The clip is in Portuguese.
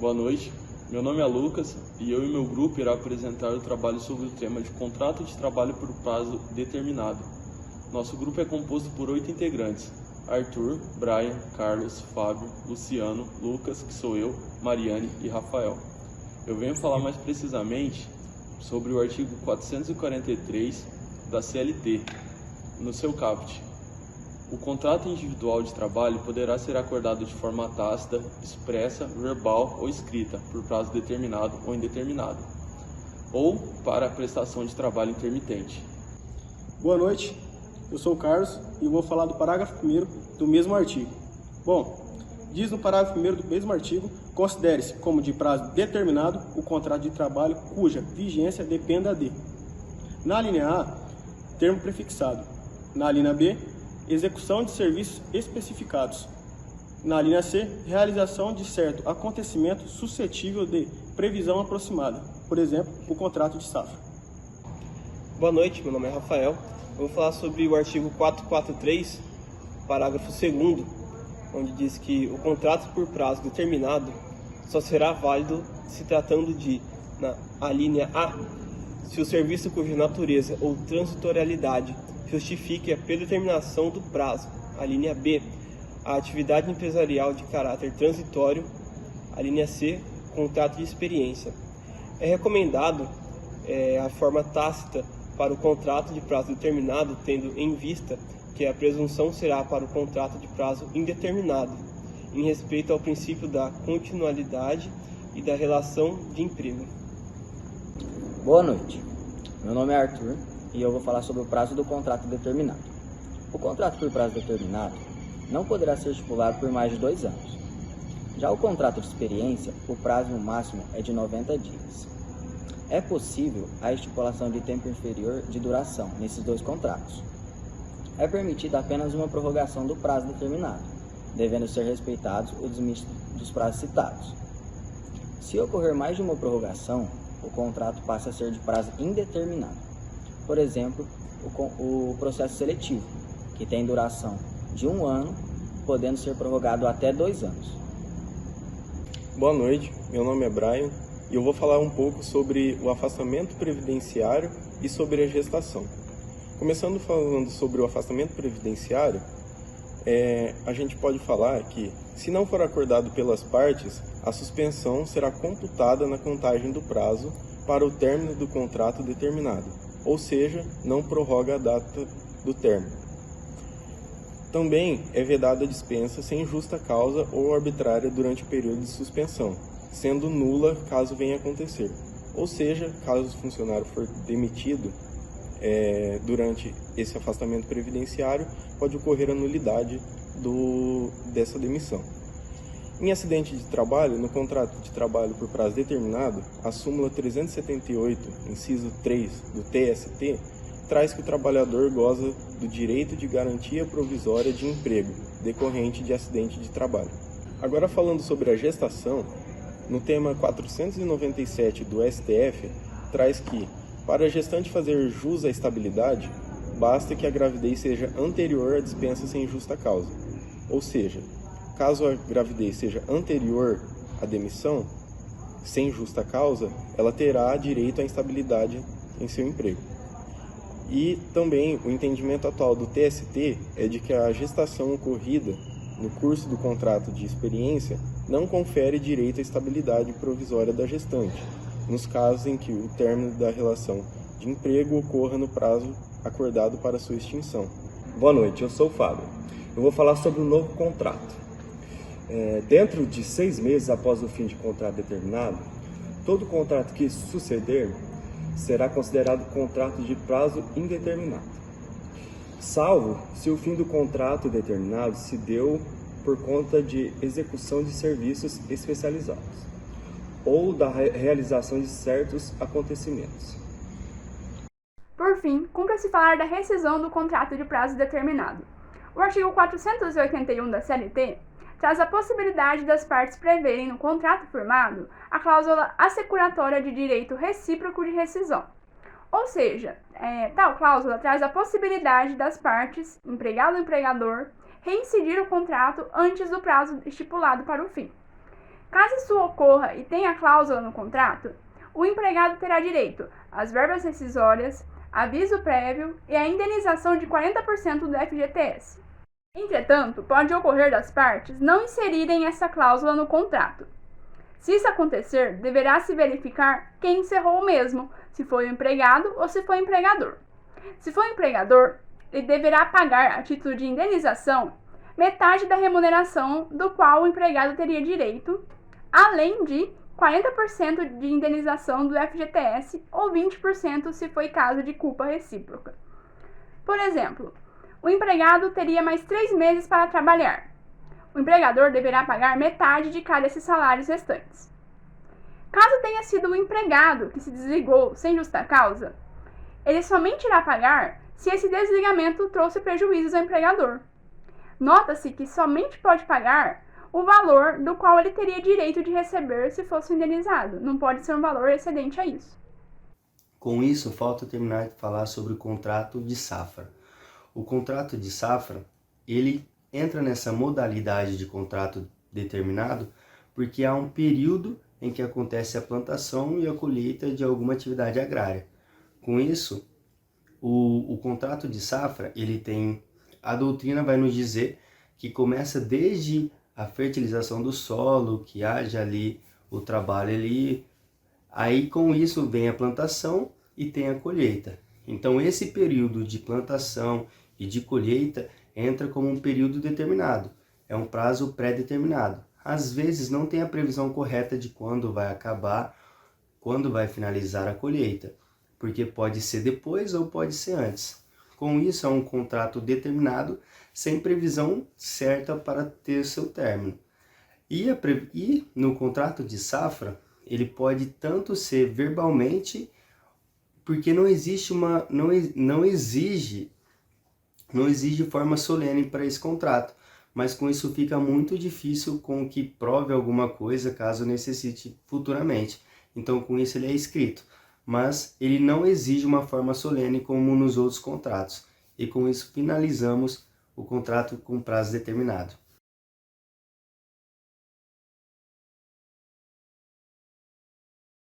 Boa noite, meu nome é Lucas e eu e meu grupo irá apresentar o trabalho sobre o tema de contrato de trabalho por prazo determinado. Nosso grupo é composto por 8 integrantes: Arthur, Brian, Carlos, Fábio, Luciano, Lucas, que sou eu, Mariane e Rafael. Eu venho falar mais precisamente sobre o artigo 443 da CLT, no seu caput. O contrato individual de trabalho poderá ser acordado de forma tácita, expressa, verbal ou escrita, por prazo determinado ou indeterminado, ou para a prestação de trabalho intermitente. Boa noite, eu sou o Carlos e eu vou falar do parágrafo 1º do mesmo artigo. Bom, diz no parágrafo 1º do mesmo artigo: considere-se como de prazo determinado o contrato de trabalho cuja vigência dependa de. Na linha A, termo prefixado. Na linha B, execução de serviços especificados. Na linha C, realização de certo acontecimento suscetível de previsão aproximada, por exemplo, o contrato de safra. Boa noite, meu nome é Rafael. Eu vou falar sobre o artigo 443, parágrafo 2º, onde diz que o contrato por prazo determinado só será válido se tratando de, a linha A, se o serviço cuja natureza ou transitorialidade justifique a predeterminação do prazo. A linha B, a atividade empresarial de caráter transitório. A linha C, contrato de experiência. É recomendado a forma tácita para o contrato de prazo determinado, tendo em vista que a presunção será para o contrato de prazo indeterminado, em respeito ao princípio da continuidade e da relação de emprego. Boa noite, meu nome é Arthur e eu vou falar sobre o prazo do contrato determinado. O contrato por prazo determinado não poderá ser estipulado por mais de 2 anos. Já o contrato de experiência, o prazo máximo é de 90 dias. É possível a estipulação de tempo inferior de duração nesses 2 contratos. É permitida apenas uma prorrogação do prazo determinado, devendo ser respeitados os limites dos prazos citados. Se ocorrer mais de uma prorrogação, o contrato passa a ser de prazo indeterminado. Por exemplo, o processo seletivo, que tem duração de 1 ano, podendo ser prorrogado até 2 anos. Boa noite, meu nome é Brian e eu vou falar um pouco sobre o afastamento previdenciário e sobre a gestação. Começando falando sobre o afastamento previdenciário, a gente pode falar que, se não for acordado pelas partes, a suspensão será computada na contagem do prazo para o término do contrato determinado, ou seja, não prorroga a data do término. Também é vedada a dispensa sem justa causa ou arbitrária durante o período de suspensão, sendo nula caso venha a acontecer. Ou seja, caso o funcionário for demitido durante esse afastamento previdenciário, pode ocorrer a nulidade dessa demissão. Em acidente de trabalho, no contrato de trabalho por prazo determinado, a súmula 378, inciso 3 do TST, traz que o trabalhador goza do direito de garantia provisória de emprego, decorrente de acidente de trabalho. Agora, falando sobre a gestação, no tema 497 do STF, traz que, para a gestante fazer jus à estabilidade, basta que a gravidez seja anterior à dispensa sem justa causa. Ou seja, caso a gravidez seja anterior à demissão, sem justa causa, ela terá direito à instabilidade em seu emprego. E também o entendimento atual do TST é de que a gestação ocorrida no curso do contrato de experiência não confere direito à estabilidade provisória da gestante, nos casos em que o término da relação de emprego ocorra no prazo acordado para sua extinção. Boa noite, eu sou o Fábio. Eu vou falar sobre o novo contrato. Dentro de 6 meses após o fim de contrato determinado, todo contrato que suceder será considerado contrato de prazo indeterminado, salvo se o fim do contrato determinado se deu por conta de execução de serviços especializados ou da realização de certos acontecimentos. Por fim, cumpre-se falar da rescisão do contrato de prazo determinado. O artigo 481 da CLT traz a possibilidade das partes preverem no contrato firmado a cláusula assecuratória de direito recíproco de rescisão. Ou seja, tal cláusula traz a possibilidade das partes, empregado e empregador, reincidir o contrato antes do prazo estipulado para o fim. Caso isso ocorra e tenha cláusula no contrato, o empregado terá direito às verbas rescisórias, aviso prévio e à indenização de 40% do FGTS. Entretanto, pode ocorrer das partes não inserirem essa cláusula no contrato. Se isso acontecer, deverá se verificar quem encerrou o mesmo, se foi o empregado ou se foi o empregador. Se for o empregador, ele deverá pagar, a título de indenização, metade da remuneração do qual o empregado teria direito, além de 40% de indenização do FGTS ou 20% se foi caso de culpa recíproca. Por exemplo, o empregado teria mais 3 meses para trabalhar. O empregador deverá pagar metade de cada desses salários restantes. Caso tenha sido o empregado que se desligou sem justa causa, ele somente irá pagar se esse desligamento trouxe prejuízos ao empregador. Nota-se que somente pode pagar o valor do qual ele teria direito de receber se fosse indenizado. Não pode ser um valor excedente a isso. Com isso, falta terminar de falar sobre o contrato de safra. O contrato de safra, ele entra nessa modalidade de contrato determinado porque há um período em que acontece a plantação e a colheita de alguma atividade agrária. Com isso, o contrato de safra, a doutrina vai nos dizer que começa desde a fertilização do solo, que haja ali o trabalho ali, aí com isso vem a plantação e tem a colheita. Então esse período de plantação e de colheita entra como um período determinado, é um prazo pré-determinado. Às vezes não tem a previsão correta de quando vai acabar, quando vai finalizar a colheita, porque pode ser depois ou pode ser antes. Com isso, é um contrato determinado, sem previsão certa para ter seu término. E no contrato de safra, ele pode tanto ser verbalmente, porque não exige forma solene para esse contrato, mas com isso fica muito difícil com que prove alguma coisa caso necessite futuramente. Então com isso ele é escrito, mas ele não exige uma forma solene como nos outros contratos. E com isso finalizamos o contrato com prazo determinado.